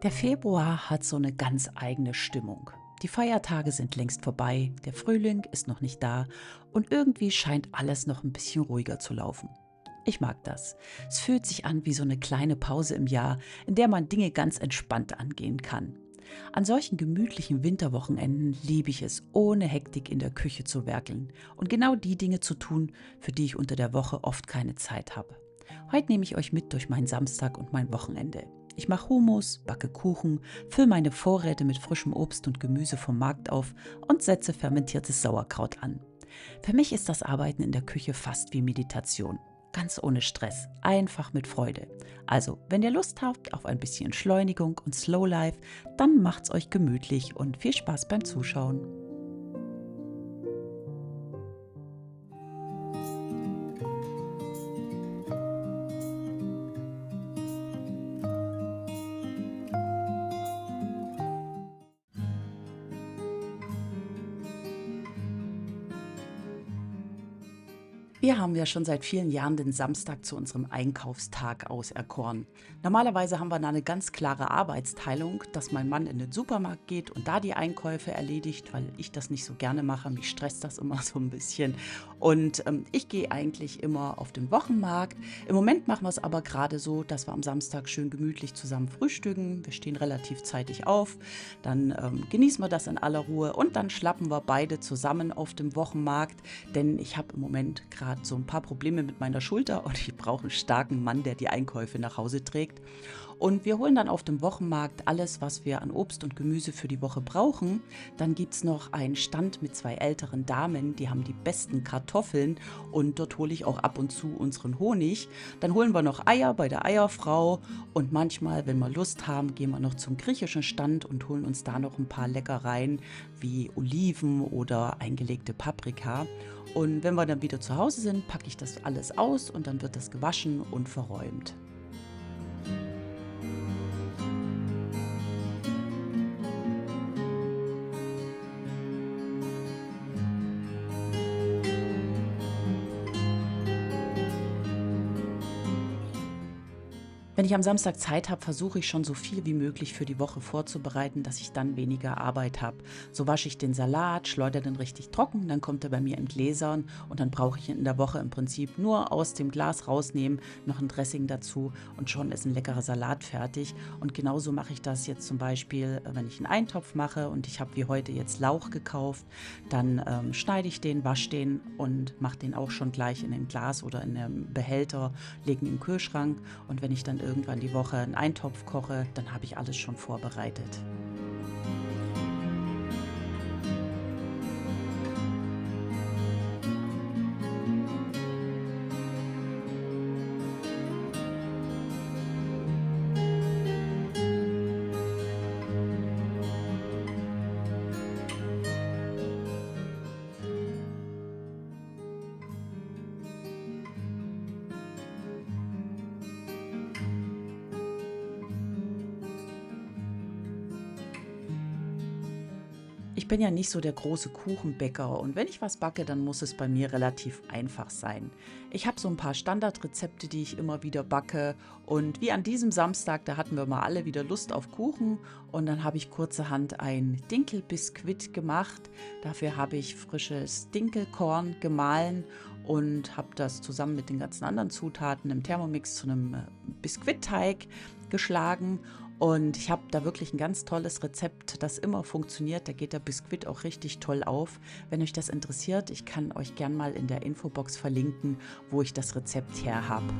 Der Februar hat so eine ganz eigene Stimmung. Die Feiertage sind längst vorbei, der Frühling ist noch nicht da und irgendwie scheint alles noch ein bisschen ruhiger zu laufen. Ich mag das. Es fühlt sich an wie so eine kleine Pause im Jahr, in der man Dinge ganz entspannt angehen kann. An solchen gemütlichen Winterwochenenden liebe ich es, ohne Hektik in der Küche zu werkeln und genau die Dinge zu tun, für die ich unter der Woche oft keine Zeit habe. Heute nehme ich euch mit durch meinen Samstag und mein Wochenende. Ich mache Hummus, backe Kuchen, fülle meine Vorräte mit frischem Obst und Gemüse vom Markt auf und setze fermentiertes Sauerkraut an. Für mich ist das Arbeiten in der Küche fast wie Meditation. Ganz ohne Stress, einfach mit Freude. Also, wenn ihr Lust habt auf ein bisschen Entschleunigung und Slow Life, dann macht's euch gemütlich und viel Spaß beim Zuschauen. Wir haben ja schon seit vielen Jahren den Samstag zu unserem Einkaufstag auserkoren. Normalerweise haben wir da eine ganz klare Arbeitsteilung, dass mein Mann in den Supermarkt geht und da die Einkäufe erledigt, weil ich das nicht so gerne mache. Mich stresst das immer so ein bisschen. Und ich gehe eigentlich immer auf den Wochenmarkt. Im Moment machen wir es aber gerade so, dass wir am Samstag schön gemütlich zusammen frühstücken. Wir stehen relativ zeitig auf, dann genießen wir das in aller Ruhe und dann schlappen wir beide zusammen auf dem Wochenmarkt, denn ich habe im Moment gerade so ein paar Probleme mit meiner Schulter und ich brauche einen starken Mann, der die Einkäufe nach Hause trägt. Und wir holen dann auf dem Wochenmarkt alles, was wir an Obst und Gemüse für die Woche brauchen. Dann gibt es noch einen Stand mit zwei älteren Damen, die haben die besten Kartoffeln und dort hole ich auch ab und zu unseren Honig. Dann holen wir noch Eier bei der Eierfrau und manchmal, wenn wir Lust haben, gehen wir noch zum griechischen Stand und holen uns da noch ein paar Leckereien wie Oliven oder eingelegte Paprika. Und wenn wir dann wieder zu Hause sind, packe ich das alles aus und dann wird das gewaschen und verräumt. Wenn ich am Samstag Zeit habe, versuche ich schon so viel wie möglich für die Woche vorzubereiten, dass ich dann weniger Arbeit habe. So wasche ich den Salat, schleudere den richtig trocken, dann kommt er bei mir in Gläsern und dann brauche ich ihn in der Woche im Prinzip nur aus dem Glas rausnehmen, noch ein Dressing dazu und schon ist ein leckerer Salat fertig. Und genauso mache ich das jetzt zum Beispiel, wenn ich einen Eintopf mache und ich habe wie heute jetzt Lauch gekauft, dann schneide ich den, wasche den und mache den auch schon gleich in ein Glas oder in einem Behälter, lege ihn im Kühlschrank und wenn ich dann irgendwann die Woche einen Eintopf koche, dann habe ich alles schon vorbereitet. Ich bin ja nicht so der große Kuchenbäcker und wenn ich was backe, dann muss es bei mir relativ einfach sein. Ich habe so ein paar Standardrezepte, die ich immer wieder backe und wie an diesem Samstag, da hatten wir mal alle wieder Lust auf Kuchen und dann habe ich kurzerhand ein Dinkelbiskuit gemacht. Dafür habe ich frisches Dinkelkorn gemahlen und habe das zusammen mit den ganzen anderen Zutaten im Thermomix zu einem Biskuitteig geschlagen und ich habe da wirklich ein ganz tolles Rezept, das immer funktioniert. Da geht der Biskuit auch richtig toll auf. Wenn euch das interessiert, ich kann euch gern mal in der Infobox verlinken, wo ich das Rezept her habe.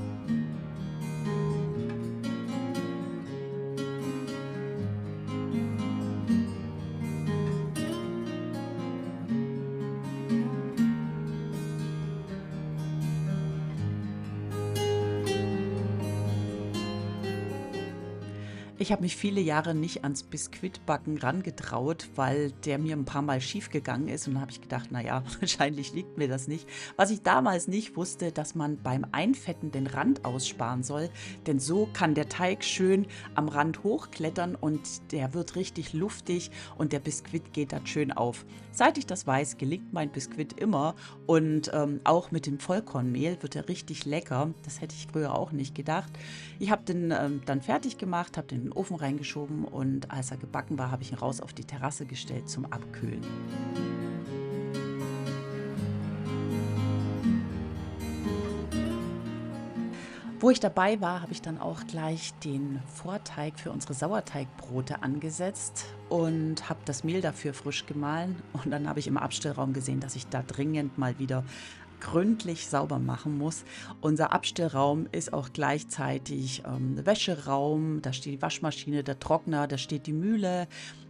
Ich habe mich viele Jahre nicht ans Biskuitbacken rangetraut, weil der mir ein paar Mal schiefgegangen ist und dann habe ich gedacht: „Na ja, wahrscheinlich liegt mir das nicht.“ Was ich damals nicht wusste, dass man beim Einfetten den Rand aussparen soll, denn so kann der Teig schön am Rand hochklettern und der wird richtig luftig und der Biskuit geht dann schön auf. Seit ich das weiß, gelingt mein Biskuit immer und, auch mit dem Vollkornmehl wird er richtig lecker. Das hätte ich früher auch nicht gedacht. Ich habe den, dann fertig gemacht, habe den in den Ofen reingeschoben und als er gebacken war, habe ich ihn raus auf die Terrasse gestellt zum Abkühlen. Wo ich dabei war, habe ich dann auch gleich den Vorteig für unsere Sauerteigbrote angesetzt und habe das Mehl dafür frisch gemahlen. Und dann habe ich im Abstellraum gesehen, dass ich da dringend mal wieder gründlich sauber machen muss. Unser Abstellraum ist auch gleichzeitig Wäscheraum. Da steht die Waschmaschine, der Trockner, da steht die Mühle.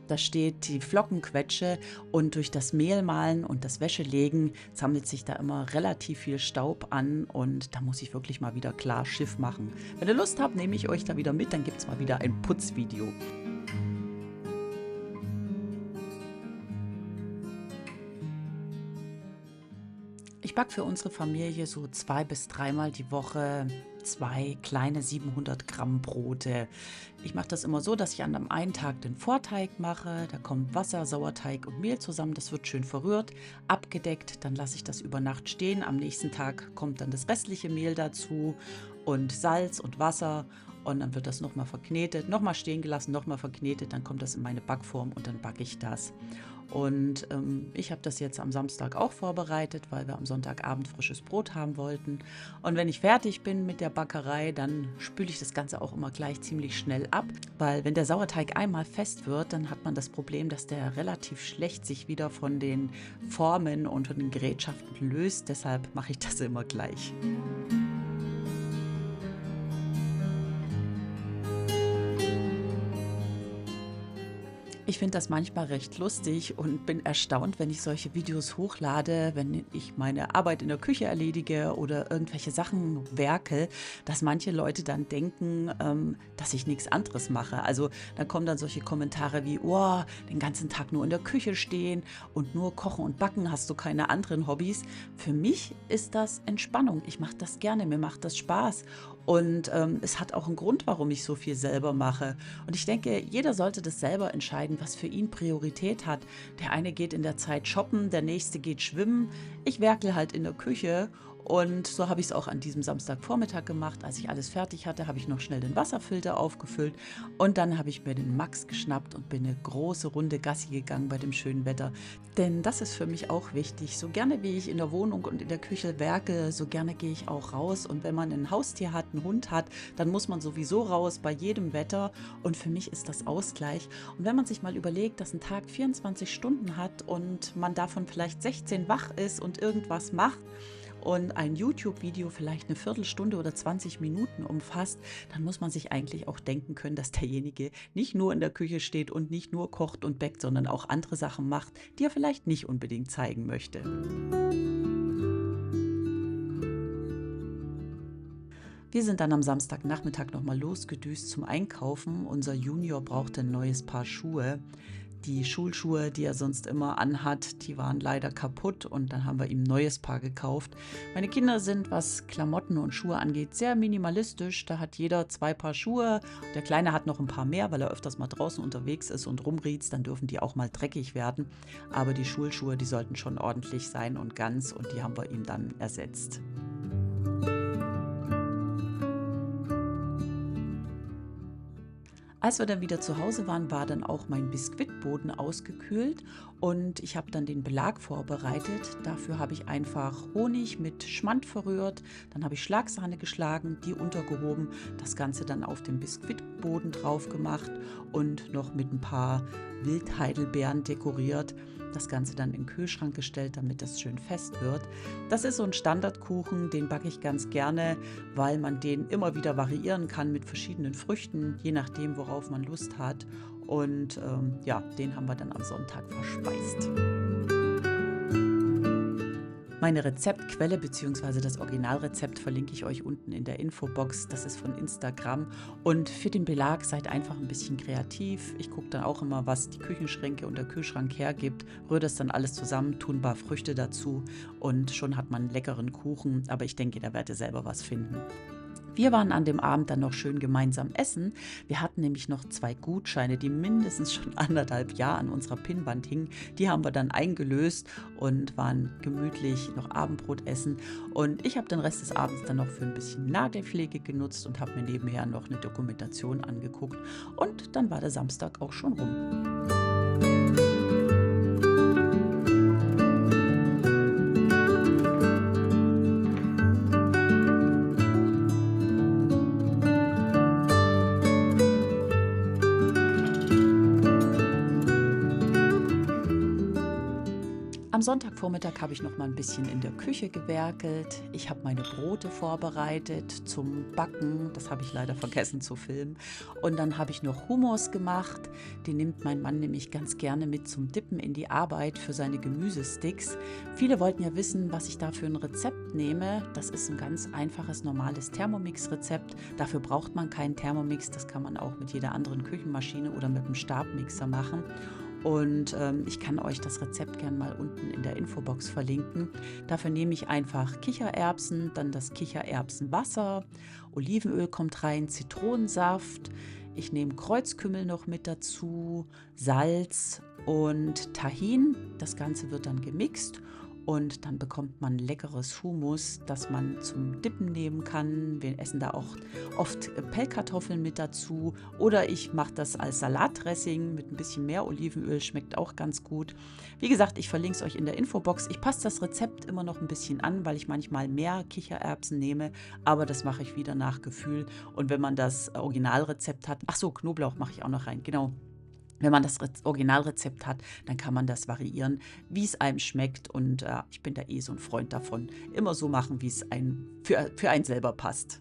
Da steht die Flockenquetsche und durch das Mehlmahlen und das Wäschelegen sammelt sich da immer relativ viel Staub an und da muss ich wirklich mal wieder klar Schiff machen. Wenn ihr Lust habt, nehme ich euch da wieder mit, dann gibt es mal wieder ein Putzvideo. Ich backe für unsere Familie so 2 bis 3-mal die Woche 2 kleine 700 Gramm Brote. Ich mache das immer so, dass ich an dem einen Tag den Vorteig mache. Da kommt Wasser, Sauerteig und Mehl zusammen. Das wird schön verrührt, abgedeckt. Dann lasse ich das über Nacht stehen. Am nächsten Tag kommt dann das restliche Mehl dazu und Salz und Wasser. Und dann wird das nochmal verknetet, nochmal stehen gelassen, nochmal verknetet. Dann kommt das in meine Backform und dann backe ich das. Und ich habe das jetzt am Samstag auch vorbereitet, weil wir am Sonntagabend frisches Brot haben wollten. Und wenn ich fertig bin mit der Backerei, dann spüle ich das Ganze auch immer gleich ziemlich schnell ab, weil wenn der Sauerteig einmal fest wird, dann hat man das Problem, dass der relativ schlecht sich wieder von den Formen und von den Gerätschaften löst. Deshalb mache ich das immer gleich. Ich finde das manchmal recht lustig und bin erstaunt, wenn ich solche Videos hochlade, wenn ich meine Arbeit in der Küche erledige oder irgendwelche Sachen werke, dass manche Leute dann denken, dass ich nichts anderes mache. Also dann kommen dann solche Kommentare wie, oh, den ganzen Tag nur in der Küche stehen und nur kochen und backen, hast du keine anderen Hobbys. Für mich ist das Entspannung. Ich mache das gerne, mir macht das Spaß. Und es hat auch einen Grund, warum ich so viel selber mache. Und ich denke, jeder sollte das selber entscheiden, was für ihn Priorität hat. Der eine geht in der Zeit shoppen, der nächste geht schwimmen. Ich werkle halt in der Küche. Und so habe ich es auch an diesem Samstagvormittag gemacht. Als ich alles fertig hatte, habe ich noch schnell den Wasserfilter aufgefüllt. Und dann habe ich mir den Max geschnappt und bin eine große Runde Gassi gegangen bei dem schönen Wetter. Denn das ist für mich auch wichtig. So gerne wie ich in der Wohnung und in der Küche werke, so gerne gehe ich auch raus. Und wenn man ein Haustier hat, einen Hund hat, dann muss man sowieso raus bei jedem Wetter. Und für mich ist das Ausgleich. Und wenn man sich mal überlegt, dass ein Tag 24 Stunden hat und man davon vielleicht 16 wach ist und irgendwas macht, und ein YouTube-Video vielleicht eine Viertelstunde oder 20 Minuten umfasst, dann muss man sich eigentlich auch denken können, dass derjenige nicht nur in der Küche steht und nicht nur kocht und bäckt, sondern auch andere Sachen macht, die er vielleicht nicht unbedingt zeigen möchte. Wir sind dann am Samstagnachmittag nochmal losgedüst zum Einkaufen. Unser Junior brauchte ein neues Paar Schuhe. Die Schulschuhe, die er sonst immer anhat, die waren leider kaputt und dann haben wir ihm ein neues Paar gekauft. Meine Kinder sind, was Klamotten und Schuhe angeht, sehr minimalistisch. Da hat jeder 2 Paar Schuhe. Der Kleine hat noch ein paar mehr, weil er öfters mal draußen unterwegs ist und rumriezt. Dann dürfen die auch mal dreckig werden. Aber die Schulschuhe, die sollten schon ordentlich sein und ganz und die haben wir ihm dann ersetzt. Als wir dann wieder zu Hause waren, war dann auch mein Biskuitboden ausgekühlt und ich habe dann den Belag vorbereitet. Dafür habe ich einfach Honig mit Schmand verrührt, dann habe ich Schlagsahne geschlagen, die untergehoben, das Ganze dann auf den Biskuitboden drauf gemacht und noch mit ein paar Wildheidelbeeren dekoriert. Das Ganze dann in den Kühlschrank gestellt, damit das schön fest wird. Das ist so ein Standardkuchen, den backe ich ganz gerne, weil man den immer wieder variieren kann mit verschiedenen Früchten, je nachdem, worauf man Lust hat. Und ja, den haben wir dann am Sonntag verspeist. Meine Rezeptquelle bzw. das Originalrezept verlinke ich euch unten in der Infobox. Das ist von Instagram. Und für den Belag seid einfach ein bisschen kreativ. Ich gucke dann auch immer, was die Küchenschränke und der Kühlschrank hergibt. Rühre das dann alles zusammen, tue ein paar Früchte dazu und schon hat man einen leckeren Kuchen. Aber ich denke, da werdet ihr selber was finden. Wir waren an dem Abend dann noch schön gemeinsam essen. Wir hatten nämlich noch 2 Gutscheine, die mindestens schon 1,5 Jahre an unserer Pinnwand hingen. Die haben wir dann eingelöst und waren gemütlich noch Abendbrot essen. Und ich habe den Rest des Abends dann noch für ein bisschen Nagelpflege genutzt und habe mir nebenher noch eine Dokumentation angeguckt. Und dann war der Samstag auch schon rum. Am Sonntagvormittag habe ich noch mal ein bisschen in der Küche gewerkelt. Ich habe meine Brote vorbereitet zum Backen. Das habe ich leider vergessen zu filmen. Und dann habe ich noch Hummus gemacht. Den nimmt mein Mann nämlich ganz gerne mit zum Dippen in die Arbeit für seine Gemüsesticks. Viele wollten ja wissen, was ich da für ein Rezept nehme. Das ist ein ganz einfaches, normales Thermomix-Rezept. Dafür braucht man keinen Thermomix. Das kann man auch mit jeder anderen Küchenmaschine oder mit einem Stabmixer machen. Und ich kann euch das Rezept gerne mal unten in der Infobox verlinken. Dafür nehme ich einfach Kichererbsen, dann das Kichererbsenwasser, Olivenöl kommt rein, Zitronensaft. Ich nehme Kreuzkümmel noch mit dazu, Salz und Tahin. Das Ganze wird dann gemixt. Und dann bekommt man leckeres Hummus, das man zum Dippen nehmen kann. Wir essen da auch oft Pellkartoffeln mit dazu. Oder ich mache das als Salatdressing mit ein bisschen mehr Olivenöl, schmeckt auch ganz gut. Wie gesagt, ich verlinke es euch in der Infobox. Ich passe das Rezept immer noch ein bisschen an, weil ich manchmal mehr Kichererbsen nehme. Aber das mache ich wieder nach Gefühl. Und wenn man das Originalrezept hat, ach so, Knoblauch mache ich auch noch rein, genau. Wenn man das Originalrezept hat, dann kann man das variieren, wie es einem schmeckt. Und ich bin da eh so ein Freund davon, immer so machen, wie es für einen selber passt.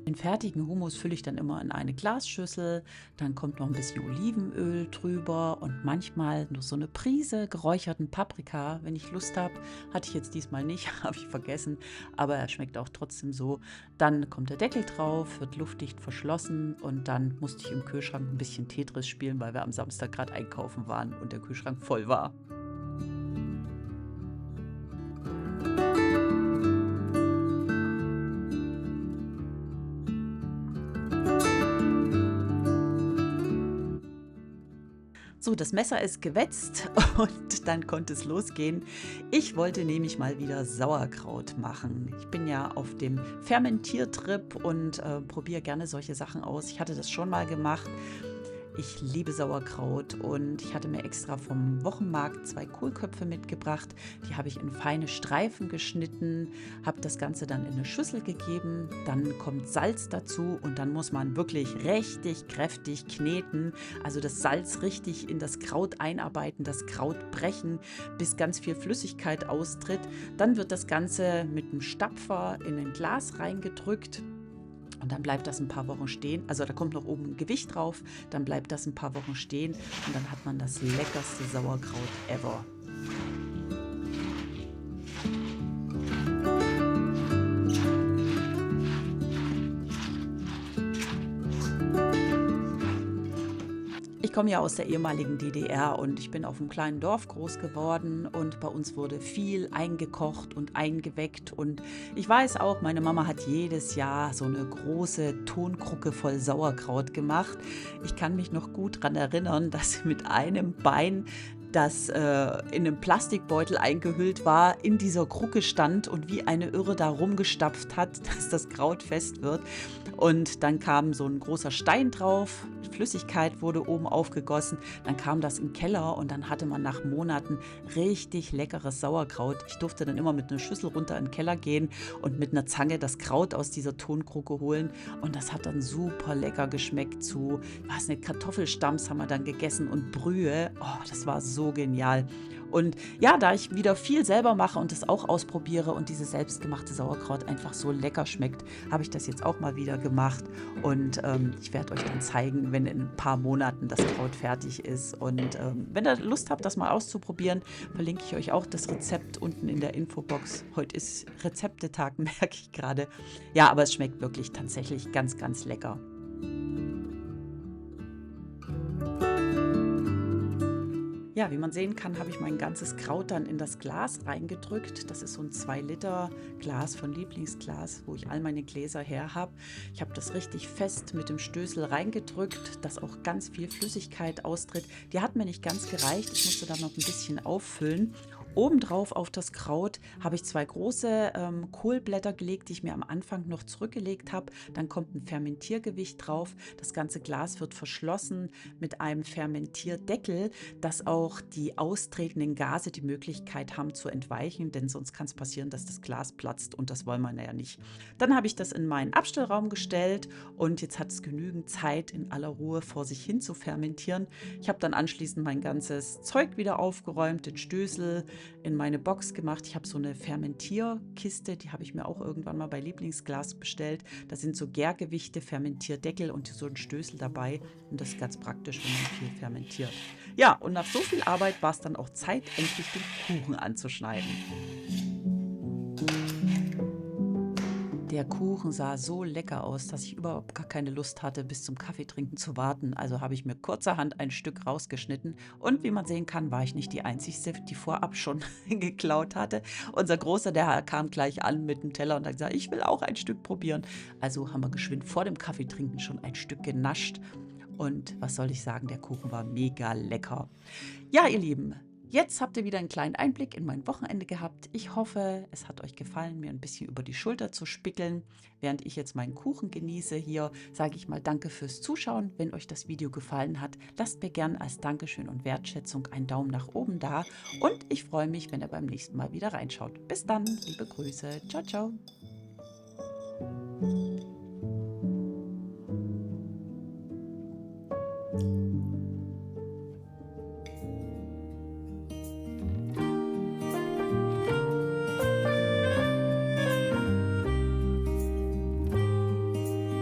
Den fertigen Hummus fülle ich dann immer in eine Glasschüssel, dann kommt noch ein bisschen Olivenöl drüber und manchmal nur so eine Prise geräucherten Paprika, wenn ich Lust habe. Hatte ich jetzt diesmal nicht, habe ich vergessen, aber er schmeckt auch trotzdem so. Dann kommt der Deckel drauf, wird luftdicht verschlossen und dann musste ich im Kühlschrank ein bisschen Tetris spielen, weil wir am Samstag gerade einkaufen waren und der Kühlschrank voll war. So, das Messer ist gewetzt und dann konnte es losgehen. Ich wollte nämlich mal wieder Sauerkraut machen. Ich bin ja auf dem Fermentiertrip und probiere gerne solche Sachen aus. Ich hatte das schon mal gemacht. Ich liebe Sauerkraut und ich hatte mir extra vom Wochenmarkt 2 Kohlköpfe mitgebracht. Die habe ich in feine Streifen geschnitten, habe das Ganze dann in eine Schüssel gegeben. Dann kommt Salz dazu und dann muss man wirklich richtig kräftig kneten. Also das Salz richtig in das Kraut einarbeiten, das Kraut brechen, bis ganz viel Flüssigkeit austritt. Dann wird das Ganze mit einem Stapfer in ein Glas reingedrückt. Und dann bleibt das ein paar Wochen stehen. Also da kommt noch oben ein Gewicht drauf. Dann bleibt das ein paar Wochen stehen. Und dann hat man das leckerste Sauerkraut ever. Ich komme ja aus der ehemaligen DDR und ich bin auf einem kleinen Dorf groß geworden und bei uns wurde viel eingekocht und eingeweckt und ich weiß auch, meine Mama hat jedes Jahr so eine große Tonkrucke voll Sauerkraut gemacht. Ich kann mich noch gut daran erinnern, dass sie mit einem Bein das in einem Plastikbeutel eingehüllt war, in dieser Krucke stand und wie eine Irre da rumgestapft hat, dass das Kraut fest wird. Und dann kam so ein großer Stein drauf, Flüssigkeit wurde oben aufgegossen, dann kam das in den Keller und dann hatte man nach Monaten richtig leckeres Sauerkraut. Ich durfte dann immer mit einer Schüssel runter in den Keller gehen und mit einer Zange das Kraut aus dieser Tonkrucke holen und das hat dann super lecker geschmeckt zu, was nicht, Kartoffelstamms haben wir dann gegessen und Brühe. Oh, das war so genial. Und ja, da ich wieder viel selber mache und das auch ausprobiere und dieses selbstgemachte Sauerkraut einfach so lecker schmeckt, habe ich das jetzt auch mal wieder gemacht. Und ich werde euch dann zeigen, wenn in ein paar Monaten das Kraut fertig ist. Und wenn ihr Lust habt, das mal auszuprobieren, verlinke ich euch auch das Rezept unten in der Infobox. Heute ist Rezeptetag, merke ich gerade. Ja, aber es schmeckt wirklich tatsächlich ganz, ganz lecker. Ja, wie man sehen kann, habe ich mein ganzes Kraut dann in das Glas reingedrückt. Das ist so ein 2 Liter Glas von Lieblingsglas, wo ich all meine Gläser her habe. Ich habe das richtig fest mit dem Stößel reingedrückt, dass auch ganz viel Flüssigkeit austritt. Die hat mir nicht ganz gereicht. Ich musste dann noch ein bisschen auffüllen. Obendrauf auf das Kraut habe ich 2 große Kohlblätter gelegt, die ich mir am Anfang noch zurückgelegt habe. Dann kommt ein Fermentiergewicht drauf. Das ganze Glas wird verschlossen mit einem Fermentierdeckel, dass auch die austretenden Gase die Möglichkeit haben zu entweichen, denn sonst kann es passieren, dass das Glas platzt und das wollen wir ja nicht. Dann habe ich das in meinen Abstellraum gestellt und jetzt hat es genügend Zeit, in aller Ruhe vor sich hin zu fermentieren. Ich habe dann anschließend mein ganzes Zeug wieder aufgeräumt, den Stößel in meine Box gemacht. Ich habe so eine Fermentierkiste, die habe ich mir auch irgendwann mal bei Lieblingsglas bestellt. Da sind so Gärgewichte, Fermentierdeckel und so ein Stößel dabei und das ist ganz praktisch, wenn man viel fermentiert. Ja, und nach so viel Arbeit war es dann auch Zeit, endlich den Kuchen anzuschneiden. Der Kuchen sah so lecker aus, dass ich überhaupt gar keine Lust hatte, bis zum Kaffeetrinken zu warten. Also habe ich mir kurzerhand ein Stück rausgeschnitten. Und wie man sehen kann, war ich nicht die Einzige, die vorab schon geklaut hatte. Unser Großer, der kam gleich an mit dem Teller und hat gesagt, ich will auch ein Stück probieren. Also haben wir geschwind vor dem Kaffeetrinken schon ein Stück genascht. Und was soll ich sagen, der Kuchen war mega lecker. Ja, ihr Lieben, jetzt habt ihr wieder einen kleinen Einblick in mein Wochenende gehabt. Ich hoffe, es hat euch gefallen, mir ein bisschen über die Schulter zu spickeln. Während ich jetzt meinen Kuchen genieße hier, sage ich mal danke fürs Zuschauen. Wenn euch das Video gefallen hat, lasst mir gern als Dankeschön und Wertschätzung einen Daumen nach oben da. Und ich freue mich, wenn ihr beim nächsten Mal wieder reinschaut. Bis dann, liebe Grüße. Ciao, ciao.